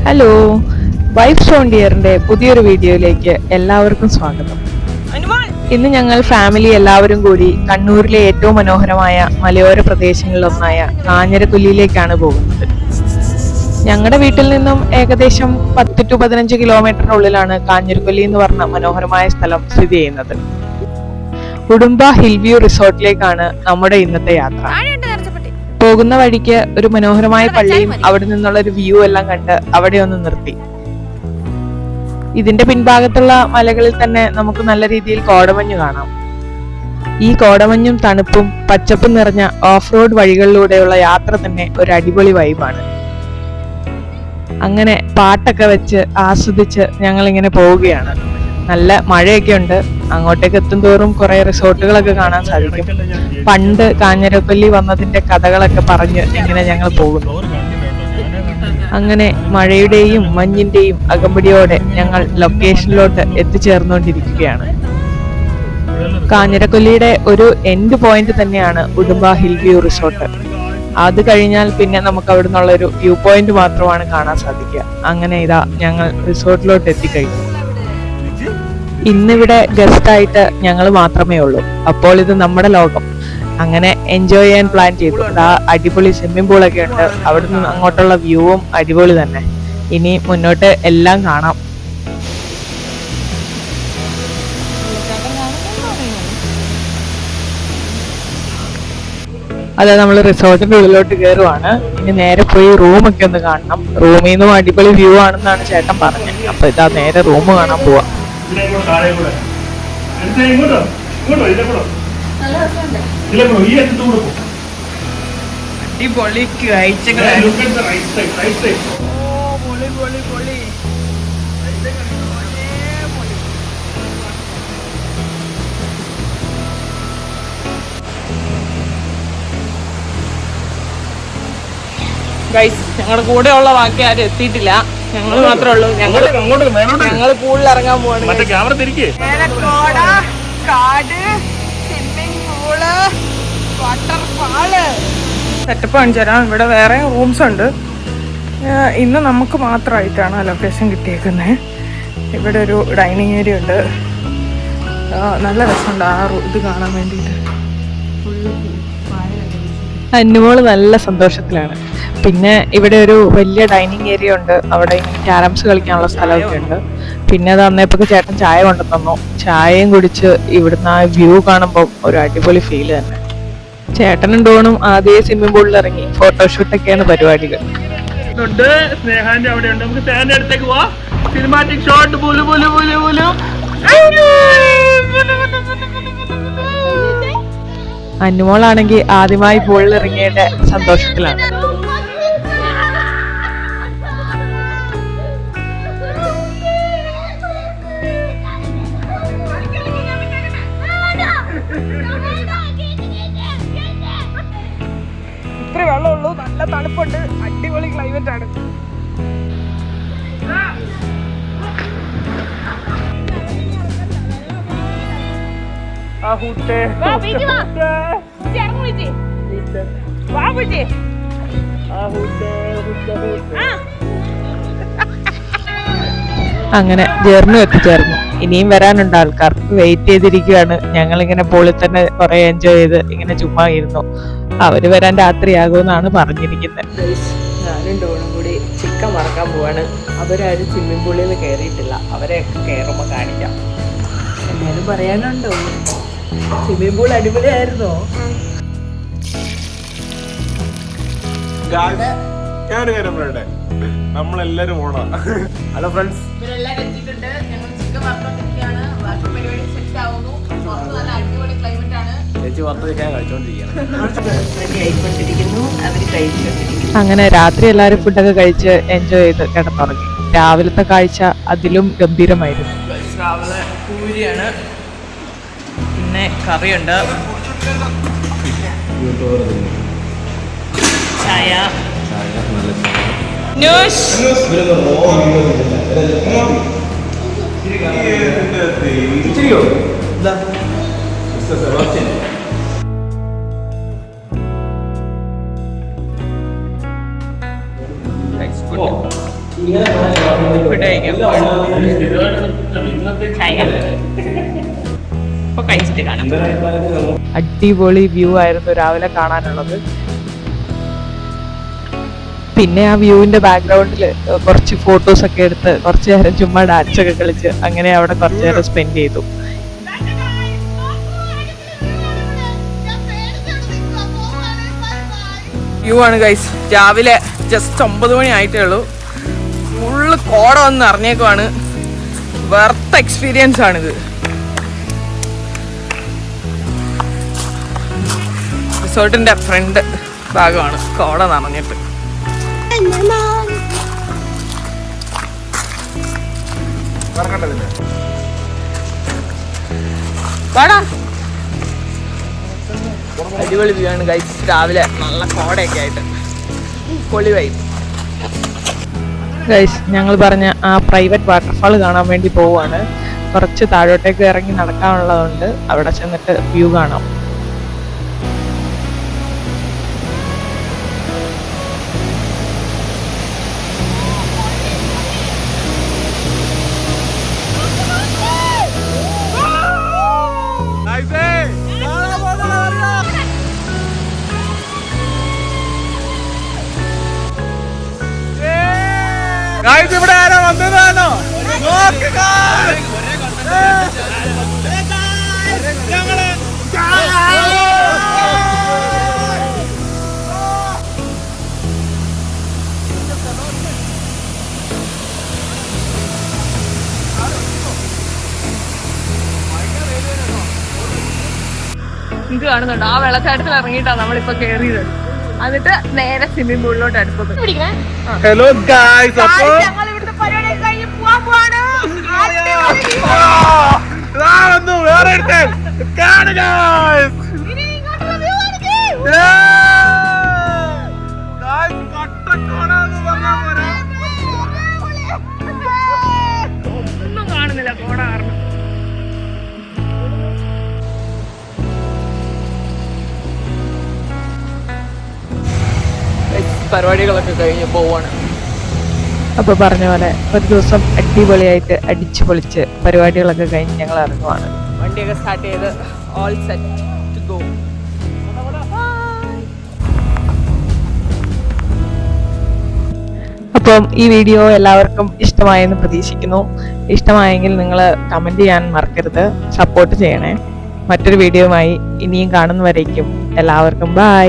Hello, wife ഷോണ്ടിയറിന്റെ പുതിയൊരു വീഡിയോയിലേക്ക് എല്ലാവർക്കും സ്വാഗതം. ഇന്ന് ഞങ്ങൾ ഫാമിലി എല്ലാവരും കൂടി കണ്ണൂരിലെ ഏറ്റവും മനോഹരമായ മലയോര പ്രദേശങ്ങളിലൊന്നായ കാഞ്ഞിരക്കൊല്ലിയിലേക്കാണ് പോകുന്നത്. ഞങ്ങളുടെ വീട്ടിൽ നിന്നും ഏകദേശം 10 to 15 കിലോമീറ്ററിനുള്ളിലാണ് കാഞ്ഞിരക്കൊല്ലി എന്ന് പറഞ്ഞ മനോഹരമായ സ്ഥലം സ്ഥിതി ചെയ്യുന്നത്. ഉടുമ്പ ഹിൽ വ്യൂ റിസോർട്ടിലേക്കാണ് നമ്മുടെ ഇന്നത്തെ യാത്ര. പോകുന്ന വഴിക്ക് ഒരു മനോഹരമായ പള്ളിയും അവിടെ നിന്നുള്ള ഒരു വ്യൂ എല്ലാം കണ്ട് അവിടെ ഒന്ന് നിർത്തി. ഇതിന്റെ പിൻഭാഗത്തുള്ള മലകളിൽ തന്നെ നമുക്ക് നല്ല രീതിയിൽ കോടമഞ്ഞ് കാണാം. ഈ കോടമഞ്ഞും തണുപ്പും പച്ചപ്പും നിറഞ്ഞ ഓഫ് റോഡ് വഴികളിലൂടെയുള്ള യാത്ര തന്നെ ഒരു അടിപൊളി വൈബാണ്. അങ്ങനെ പാട്ടൊക്കെ വെച്ച് ആസ്വദിച്ച് ഞങ്ങൾ ഇങ്ങനെ പോവുകയാണ്. നല്ല മഴയൊക്കെ ഉണ്ട്. അങ്ങോട്ടേക്ക് എത്തും തോറും കുറെ റിസോർട്ടുകളൊക്കെ കാണാൻ സാധിക്കും. പണ്ട് കാഞ്ഞിരക്കൊല്ലി വന്നതിന്റെ കഥകളൊക്കെ പറഞ്ഞ് ഇങ്ങനെ ഞങ്ങൾ പോകുന്നു. അങ്ങനെ മഴയുടെയും മഞ്ഞിന്റെയും അകമ്പടിയോടെ ഞങ്ങൾ ലൊക്കേഷനിലോട്ട് എത്തിച്ചേർന്നുകൊണ്ടിരിക്കുകയാണ്. കാഞ്ഞിരക്കൊല്ലിയുടെ ഒരു എൻഡ് പോയിന്റ് തന്നെയാണ് ഉടുമ്പ ഹിൽ വ്യൂ റിസോർട്ട്. അത് കഴിഞ്ഞാൽ പിന്നെ നമുക്ക് അവിടെ നിന്നുള്ള ഒരു വ്യൂ പോയിന്റ് മാത്രമാണ് കാണാൻ സാധിക്കുക. അങ്ങനെ ഇതാ ഞങ്ങൾ റിസോർട്ടിലോട്ട് എത്തിക്കഴിഞ്ഞു. ഇന്നിവിടെ ഗസ്റ്റ് ആയിട്ട് ഞങ്ങൾ മാത്രമേ ഉള്ളൂ. അപ്പോൾ ഇത് നമ്മുടെ ലോകം. അങ്ങനെ എൻജോയ് ചെയ്യാൻ പ്ലാൻ ചെയ്തു. ആ അടിപൊളി സ്വിമ്മിംഗ് പൂളൊക്കെ ഉണ്ട്. അവിടെ നിന്ന് അങ്ങോട്ടുള്ള വ്യൂവും അടിപൊളി തന്നെ. ഇനി മുന്നോട്ട് എല്ലാം കാണാം. അതെ, നമ്മൾ റിസോർട്ടിന്റെ ഉള്ളിലോട്ട് കയറുവാണ്. ഇനി നേരെ പോയി റൂമൊക്കെ ഒന്ന് കാണണം. റൂമിൽ നിന്നും അടിപൊളി വ്യൂ ആണെന്നാണ് ചേട്ടൻ പറഞ്ഞത്. അപ്പൊ ഇതാ നേരെ റൂം കാണാൻ പോവാ. അടിപൊളി കാഴ്ചകളാണ്. ഗൈസ്, ഞങ്ങളുടെ കൂടെ ഉള്ള ബാക്കി ആരും എത്തിയിട്ടില്ല. ഞങ്ങൾ മാത്രമേ ഉള്ളൂ. ഞങ്ങൾ പൂളിൽ ഇറങ്ങാൻ പോവാണ്. സെറ്റപ്പ് കാണിച്ചു തരാം. ഇവിടെ വേറെ റൂംസ് ഉണ്ട്. ഇന്ന് നമുക്ക് മാത്രമായിട്ടാണ് ലൊക്കേഷൻ കിട്ടിയേക്കുന്നത്. ഇവിടെ ഒരു ഡൈനിങ് ഏരിയ ഉണ്ട്. നല്ല രസമുണ്ട് ആ ഇത് കാണാൻ വേണ്ടിയിട്ട്. അന്നുമോള് നല്ല സന്തോഷത്തിലാണ്. പിന്നെ ഇവിടെ ഒരു വലിയ ഡൈനിങ് ഏരിയ ഉണ്ട്. അവിടെ ക്യാരംസ് കളിക്കാനുള്ള സ്ഥലമൊക്കെ ഉണ്ട്. പിന്നെ അത് അന്നേപ്പൊക്കെ ചേട്ടൻ ചായ കൊണ്ടു തന്നു. ചായയും കുടിച്ച് ഇവിടുന്ന് ആ വ്യൂ കാണുമ്പോൾ ഒരു അടിപൊളി ഫീല് തന്നെ. ചേട്ടനും ഡോണും ആദ്യം സ്വിമ്മിംഗ് പൂളിൽ ഇറങ്ങി ഫോട്ടോഷൂട്ടൊക്കെയാണ് പരിപാടികൾ. സ്നേഹാന്റെ അവിടെ ഉണ്ട്. നമുക്ക് സ്നേഹാന്റെ അടുത്തേക്ക് പോവാം. Cinematic shot. അന്നുമോളാണെങ്കിൽ ആദ്യമായി പൂളിൽ ഇറങ്ങിയതിന്റെ സന്തോഷത്തിലാണ്. ഇത്ര വെള്ളമുള്ളൂ. നല്ല തണുപ്പുണ്ട്. അടിപൊളി ക്ലൈമറ്റ് ആണ്. അങ്ങനെ ജേർണി എത്തിച്ചേർന്നു. ഇനിയും വരാനുണ്ട് ആൾക്കാർ. വെയിറ്റ് ചെയ്തിരിക്കുകയാണ്. ഞങ്ങളിങ്ങനെ പൂളിൽ തന്നെ കുറെ എൻജോയ് ചെയ്ത് ഇങ്ങനെ ചുമ്മാ ഇരുന്നു. അവര് വരാൻ രാത്രിയാകുമെന്നാണ് പറഞ്ഞിരിക്കുന്നത്. ഞാനും ഡോണും കൂടി ചിക്കൻ വറക്കാൻ പോവാണ്. അവരാരും സ്വിമ്മിംഗ് പൂളിൽ കയറിയിട്ടില്ല. അവരെ കയറുമ്പോൾ കാണിക്കാം. എന്നാലും പറയാനുണ്ടോ? സ്വിമ്മിംഗ് പൂൾ അടിപൊളിയായിരുന്നോ? ഞാനൊരു കാര്യം പറയട്ടെ, നമ്മളെല്ലാരും ഓണാ. ഹലോ ഫ്രണ്ട്സ്, അങ്ങനെ രാത്രി എല്ലാവരും ഫുഡൊക്കെ കഴിച്ച് എൻജോയ് ചെയ്ത് കിടന്നുറങ്ങി. രാവിലത്തെ കാഴ്ച അതിലും ഗംഭീരമായിരുന്നു. രാവിലെ പൂരിയാണ്. പിന്നെ കറിയുണ്ട്. ചായ. ഫുഡ് കഴിക്കാൻ ഇപ്പൊ കഴിച്ചിട്ട് കാണാം. അടിപൊളി വ്യൂ ആയിരുന്നു രാവിലെ കാണാനുള്ളത്. പിന്നെ ആ വ്യൂവിന്റെ ബാക്ക്ഗ്രൗണ്ടിൽ കുറച്ച് ഫോട്ടോസ് ഒക്കെ എടുത്ത് കുറച്ചു നേരം ചുമ്മാ ഡാൻസ് ഒക്കെ കളിച്ച് അങ്ങനെ അവിടെ കുറച്ചു നേരം സ്പെൻഡ് ചെയ്തു. വ്യൂ ആണ് ഗൈസ്. രാവിലെ ജസ്റ്റ് 9 മണി ആയിട്ടേ ഉള്ളൂ. ഫുള്ള് കോട വന്ന് അറിഞ്ഞേക്കുവാണ്. വെർത്ത് എക്സ്പീരിയൻസ് ആണിത്. റിസോർട്ടിന്റെ ഫ്രണ്ട് ഭാഗമാണ് കോട നിറഞ്ഞിട്ട്. അടിപൊളി വ്യൂ ആണ് ഗൈസ്. രാവിലെ നല്ല കോടയൊക്കെ ആയിട്ട് പൊളി വൈബ്. ഗൈസ് ഞങ്ങൾ പറഞ്ഞ ആ പ്രൈവറ്റ് വാട്ടർഫാൾ കാണാൻ വേണ്ടി പോവാണ്. കുറച്ച് താഴോട്ടേക്ക് ഇറങ്ങി നടക്കാനുള്ളതുകൊണ്ട് അവിടെ ചെന്നിട്ട് വ്യൂ കാണാം. ഇവിടെ ആരാ വന്നതാണോ? ഇത് കാണുന്നുണ്ട്. ആ വെള്ളച്ചാട്ടത്തിൽ ഇറങ്ങിയിട്ടാണ് നമ്മളിപ്പോ കേറിയത്. എന്നിട്ട് നേരെ സ്വിമ്മിംഗ് പൂളിലോട്ട് അടുത്തത്. ഹലോ ഗായ്സ്, അപ്പൊ വേറെ ഒന്നും കാണുന്നില്ല കോട കാരണം. പരിപാടികളൊക്കെ കഴിഞ്ഞ് പോവാണ്. അപ്പൊ പറഞ്ഞ പോലെ ഒരു ദിവസം അടിപൊളിയായിട്ട് അടിച്ചു പൊളിച്ച് പരിപാടികളൊക്കെ കഴിഞ്ഞ് ഞങ്ങൾ ഇറങ്ങുവാണ്. വണ്ടിയൊക്കെ സ്റ്റാർട്ട് ചെയ്ത് ഓൾ സെറ്റ് ടു ഗോ. അപ്പം ഈ വീഡിയോ എല്ലാവർക്കും ഇഷ്ടമായെന്ന് പ്രതീക്ഷിക്കുന്നു. ഇഷ്ടമായെങ്കിൽ നിങ്ങൾ കമന്റ് ചെയ്യാൻ മറക്കരുത്. സപ്പോർട്ട് ചെയ്യണേ. മറ്റൊരു വീഡിയോയുമായി ഇനിയും കാണുന്നവരേക്കും എല്ലാവർക്കും ബൈ.